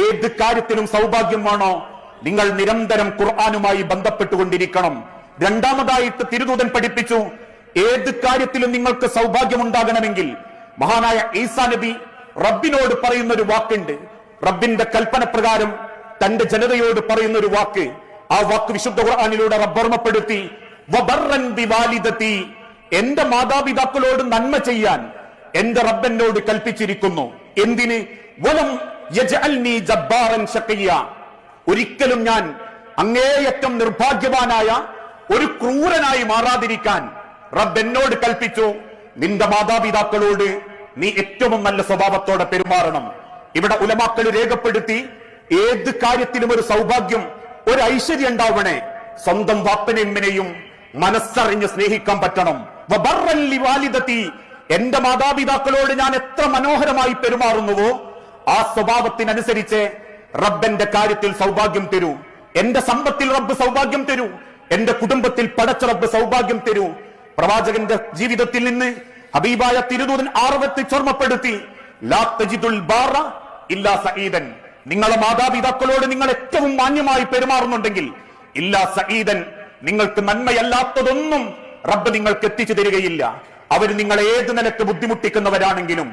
ഏത് കാര്യത്തിലും സൗഭാഗ്യമാണോ നിങ്ങൾ നിരന്തരം ഖുർആനുമായി ബന്ധപ്പെട്ടുകൊണ്ടിരിക്കണം. രണ്ടാമതായിട്ട് തിരുദൂതൻ പഠിപ്പിച്ചു, ഏത് കാര്യത്തിലും നിങ്ങൾക്ക് സൗഭാഗ്യം ഉണ്ടാകണമെങ്കിൽ മഹാനായ ഈസാ നബി റബ്ബിനോട് പറയുന്ന ഒരു വാക്കുണ്ട്. റബ്ബിന്റെ കൽപ്പന പ്രകാരം തന്റെ ജനതയോട് പറയുന്ന ഒരു വാക്ക്. ആ വാക്ക് വിശുദ്ധ ഖുർആനിലൂടെ റബ്ബ് ഓർമ്മപ്പെടുത്തി, വബർറൻ ബിവാലിദതി, എന്റെ മാതാപിതാക്കളോട് നന്മ ചെയ്യാൻ എന്റെ റബ്ബനോട് കൽപ്പിച്ചിരിക്കുന്നു. എന്തിന്? വലം യജ്അൽനി ജബ്ബാറൻ ശഖിയ, ഒരിക്കലും ഞാൻ അങ്ങേയറ്റം നിർഭാഗ്യവാനായ ഒരു ക്രൂരനായി മാറാതിരിക്കാൻ റബ്ബ് എന്നോട് കൽപ്പിച്ചു, നിന്റെ മാതാപിതാക്കളോട് നീ ഏറ്റവും നല്ല സ്വഭാവത്തോടെ പെരുമാറണം. ഇവിടെ ഉലമാക്കൾ രേഖപ്പെടുത്തി, ഏത് കാര്യത്തിലും ഒരു സൗഭാഗ്യം, ഒരു ഐശ്വര്യം ഉണ്ടാവണേ, സ്വന്തം വാപ്പനെയും മനസ്സറിഞ്ഞ് സ്നേഹിക്കാൻ പറ്റണം. വബർറൻ ലിവാലിദതി, എന്റെ മാതാപിതാക്കളോട് ഞാൻ എത്ര മനോഹരമായി പെരുമാറുന്നുവോ ആ സ്വഭാവത്തിനനുസരിച്ച് റബ്ബന്റെ കാര്യത്തിൽ സൗഭാഗ്യം തരൂ. എന്റെ സമ്പത്തിൽ റബ്ബ് സൗഭാഗ്യം തരൂ. എന്റെ കുടുംബത്തിൽ പടച്ച റബ്ബ് സൗഭാഗ്യം തരൂ. പ്രവാചകന്റെ ജീവിതത്തിൽ നിന്ന് ഹബീബായ തിരുദൂതൻ ആവർത്തിച്ച് ഓർമ്മപ്പെടുത്തി, ലാ തജിദുൽ ബാറ ഇല്ലാ സഈദൻ, നിങ്ങളെ മാതാപിതാക്കളോട് നിങ്ങൾ ഏറ്റവും മാന്യമായി പെരുമാറുന്നുണ്ടെങ്കിൽ ഇല്ലാ സഈദൻ, നിങ്ങൾക്ക് നന്മയല്ലാത്തതൊന്നും റബ്ബ് നിങ്ങൾക്ക് എത്തിച്ചു തരികയില്ല. അവർ നിങ്ങളെ ഏത് നിലക്ക് ബുദ്ധിമുട്ടിക്കുന്നവരാണെങ്കിലും